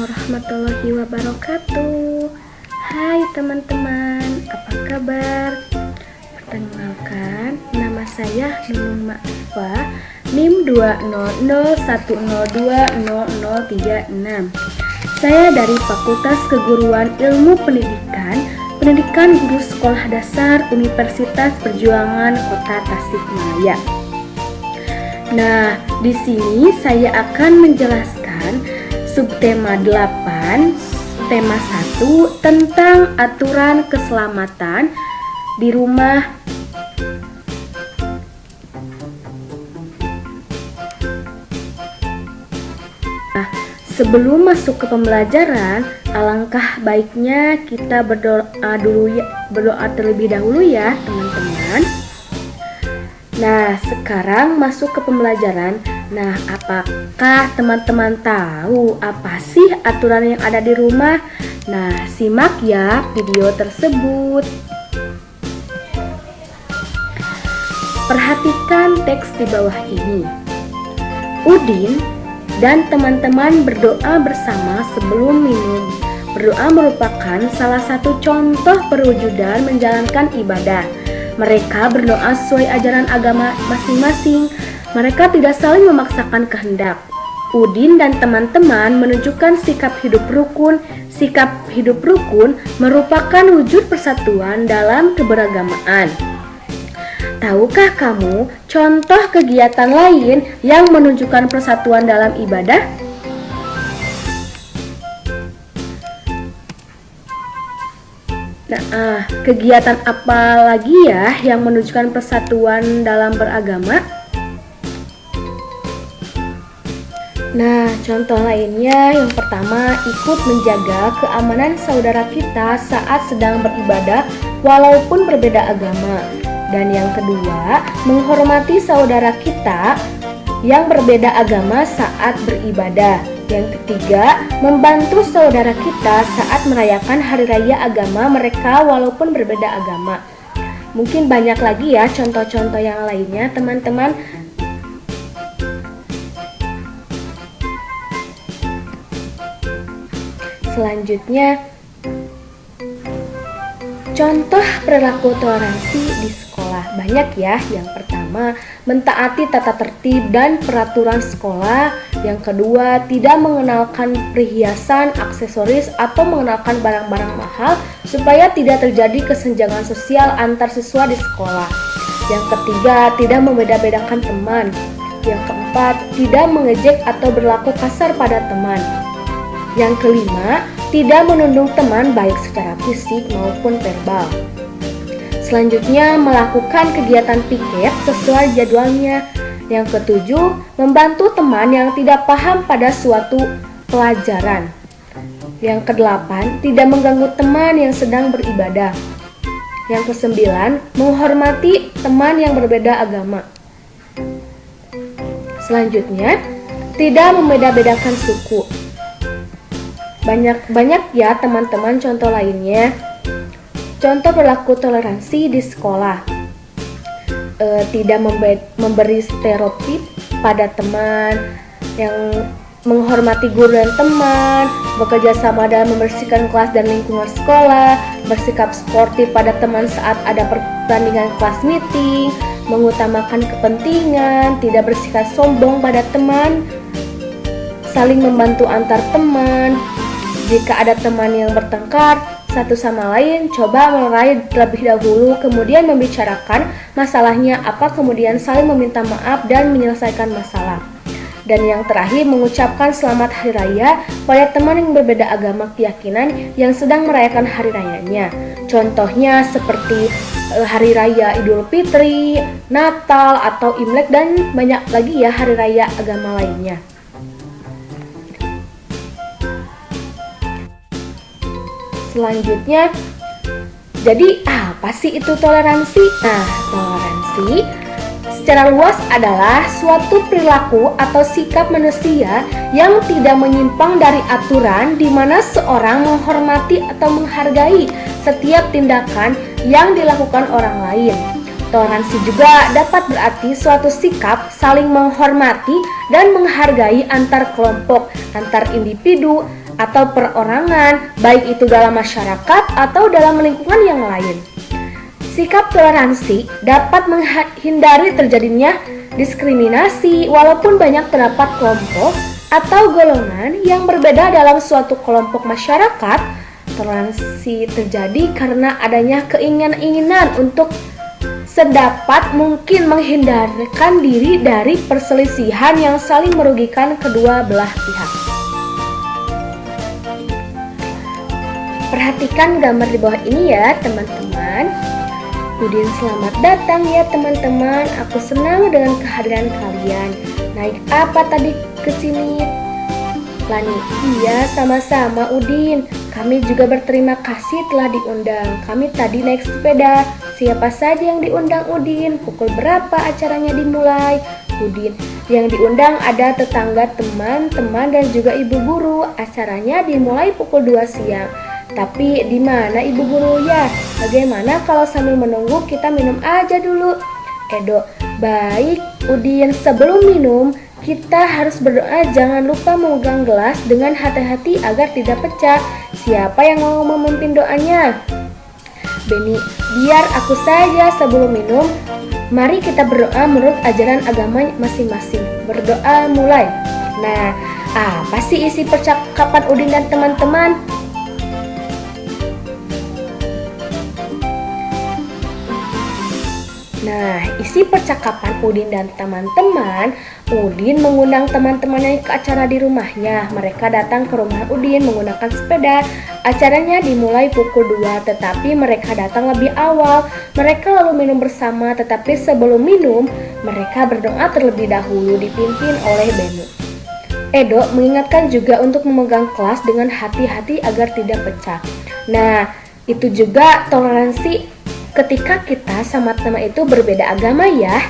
warahmatullahi wabarakatuh. Hai teman-teman, apa kabar? Perkenalkan, nama saya Nunung Ma'rifah, NIM 20010200036. Saya dari Fakultas Keguruan Ilmu Pendidikan Guru Sekolah Dasar Universitas Perjuangan Kota Tasikmalaya. Nah, di sini saya akan menjelaskan subtema 8, tema 1 tentang aturan keselamatan di rumah. Nah, sebelum masuk ke pembelajaran, alangkah baiknya kita berdoa terlebih dahulu ya, teman-teman. Nah, sekarang masuk ke pembelajaran. Nah, apakah teman-teman tahu apa sih aturan yang ada di rumah? Nah, simak ya video tersebut. Perhatikan teks di bawah ini. Udin dan teman-teman berdoa bersama sebelum minum. Berdoa merupakan salah satu contoh perwujudan menjalankan ibadah. Mereka berdoa sesuai ajaran agama masing-masing. Mereka tidak saling memaksakan kehendak. Udin dan teman-teman menunjukkan sikap hidup rukun. Sikap hidup rukun merupakan wujud persatuan dalam keberagamaan. Tahukah kamu contoh kegiatan lain yang menunjukkan persatuan dalam ibadah? Nah, kegiatan apa lagi ya yang menunjukkan persatuan dalam beragama? Nah, contoh lainnya yang pertama, ikut menjaga keamanan saudara kita saat sedang beribadah walaupun berbeda agama. Dan yang kedua, menghormati saudara kita yang berbeda agama saat beribadah. Yang ketiga, membantu saudara kita saat merayakan hari raya agama mereka walaupun berbeda agama. Mungkin banyak lagi ya contoh-contoh yang lainnya, teman-teman. Selanjutnya, contoh perilaku toleransi di sekolah. Banyak ya. Yang pertama, mentaati tata tertib dan peraturan sekolah. Yang kedua, tidak mengenalkan perhiasan, aksesoris, atau mengenalkan barang-barang mahal supaya tidak terjadi kesenjangan sosial antar siswa di sekolah. Yang ketiga, tidak membeda-bedakan teman. Yang keempat, tidak mengejek atau berlaku kasar pada teman. Yang kelima, tidak menunduk teman baik secara fisik maupun verbal. Selanjutnya, melakukan kegiatan piket sesuai jadwalnya. Yang ketujuh, membantu teman yang tidak paham pada suatu pelajaran. Yang kedelapan, tidak mengganggu teman yang sedang beribadah. Yang kesembilan, menghormati teman yang berbeda agama. Selanjutnya, tidak membeda-bedakan suku. Banyak ya teman-teman contoh lainnya. Contoh perilaku toleransi di sekolah. Tidak memberi stereotip pada teman, yang menghormati guru dan teman, bekerja sama dalam membersihkan kelas dan lingkungan sekolah, bersikap sportif pada teman saat ada pertandingan kelas meeting, mengutamakan kepentingan, tidak bersikap sombong pada teman, saling membantu antar teman. Jika ada teman yang bertengkar satu sama lain, coba melerai terlebih dahulu, kemudian membicarakan masalahnya apa, kemudian saling meminta maaf dan menyelesaikan masalah. Dan yang terakhir, mengucapkan selamat hari raya pada teman yang berbeda agama keyakinan yang sedang merayakan hari rayanya. Contohnya seperti hari raya Idul Fitri, Natal, atau Imlek, dan banyak lagi ya hari raya agama lainnya. Selanjutnya, jadi apa sih itu toleransi? Nah, toleransi secara luas adalah suatu perilaku atau sikap manusia yang tidak menyimpang dari aturan, di mana seorang menghormati atau menghargai setiap tindakan yang dilakukan orang lain. Toleransi juga dapat berarti suatu sikap saling menghormati dan menghargai antar kelompok, antar individu, atau perorangan, baik itu dalam masyarakat atau dalam lingkungan yang lain. Sikap toleransi dapat menghindari terjadinya diskriminasi walaupun banyak terdapat kelompok atau golongan yang berbeda dalam suatu kelompok masyarakat. Toleransi terjadi karena adanya keinginan untuk sedapat mungkin menghindarkan diri dari perselisihan yang saling merugikan kedua belah pihak. Perhatikan gambar di bawah ini ya teman-teman. Udin, selamat datang ya teman-teman. Aku senang dengan kehadiran kalian. Naik apa tadi ke sini? Lani, iya sama-sama Udin. Kami juga berterima kasih telah diundang. Kami tadi naik sepeda. Siapa saja yang diundang Udin? Pukul berapa acaranya dimulai? Udin, yang diundang ada tetangga, teman-teman dan juga ibu guru. Acaranya dimulai pukul 2 siang. Tapi di mana ibu guru ya? Bagaimana kalau sambil menunggu kita minum aja dulu? Edo, baik Udin, sebelum minum kita harus berdoa, jangan lupa memegang gelas dengan hati-hati agar tidak pecah. Siapa yang mau memimpin doanya? Beni, biar aku saja sebelum minum. Mari kita berdoa menurut ajaran agama masing-masing. Berdoa mulai. Nah, apa sih isi percakapan Udin dan teman-teman? Nah, isi percakapan Udin dan teman-teman, Udin mengundang teman-temannya ke acara di rumahnya. Mereka datang ke rumah Udin menggunakan sepeda. Acaranya dimulai pukul 2, tetapi mereka datang lebih awal. Mereka lalu minum bersama, tetapi sebelum minum, mereka berdoa terlebih dahulu dipimpin oleh Benu. Edo mengingatkan juga untuk memegang kelas dengan hati-hati agar tidak pecah. Nah, itu juga toleransi ketika kita sama teman itu berbeda agama ya.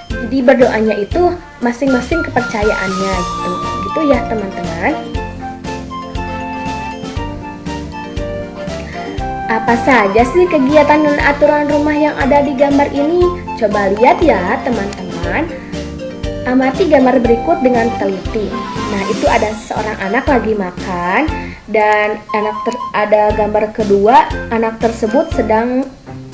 Jadi berdoanya itu masing-masing kepercayaannya gitu ya teman-teman. Apa saja sih kegiatan dan aturan rumah yang ada di gambar ini? Coba lihat ya teman-teman. Amati gambar berikut dengan teliti. Nah, itu ada seorang anak lagi makan dan ada gambar kedua, anak tersebut sedang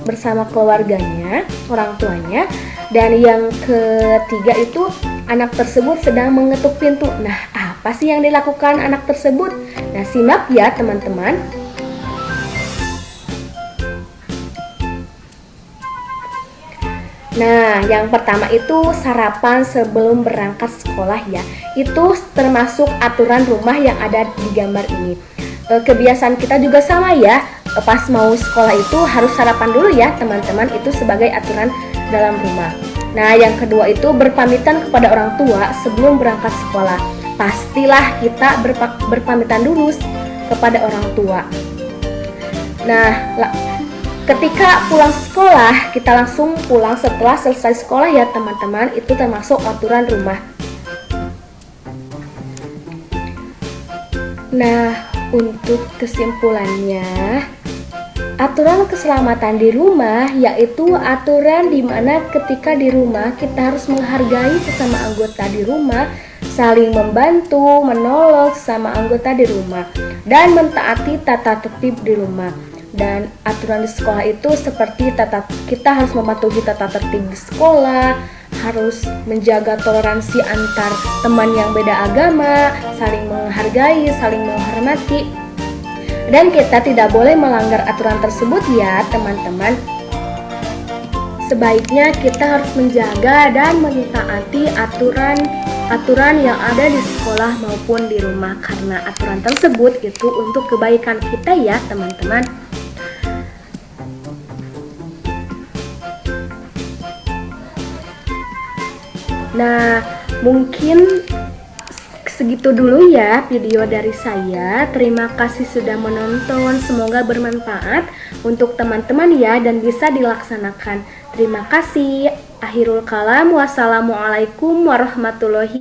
bersama keluarganya, orang tuanya, dan yang ketiga itu anak tersebut sedang mengetuk pintu. Nah, apa sih yang dilakukan anak tersebut? Nah, simak ya teman-teman. Nah, yang pertama itu sarapan sebelum berangkat sekolah ya. Itu termasuk aturan rumah yang ada di gambar ini. Kebiasaan kita juga sama ya. Pas mau sekolah itu harus sarapan dulu ya teman-teman. Itu sebagai aturan dalam rumah. Nah, yang kedua itu berpamitan kepada orang tua sebelum berangkat sekolah. Pastilah kita berpamitan dulu kepada orang tua. Nah, ketika pulang sekolah, kita langsung pulang setelah selesai sekolah ya teman-teman. Itu termasuk aturan rumah. Nah, untuk kesimpulannya, aturan keselamatan di rumah yaitu aturan di mana ketika di rumah kita harus menghargai sesama anggota di rumah, saling membantu, menolong sesama anggota di rumah, dan mentaati tata tertib di rumah. Dan aturan di sekolah itu seperti kita harus mematuhi tata tertib di sekolah, harus menjaga toleransi antar teman yang beda agama, saling menghargai, saling menghormati. Dan kita tidak boleh melanggar aturan tersebut ya teman-teman. Sebaiknya kita harus menjaga dan mentaati aturan yang ada di sekolah maupun di rumah, karena aturan tersebut itu untuk kebaikan kita ya teman-teman. Nah, mungkin segitu dulu ya video dari saya. Terima kasih sudah menonton. Semoga bermanfaat untuk teman-teman ya dan bisa dilaksanakan. Terima kasih. Akhirul kalam. Wassalamualaikum warahmatullahi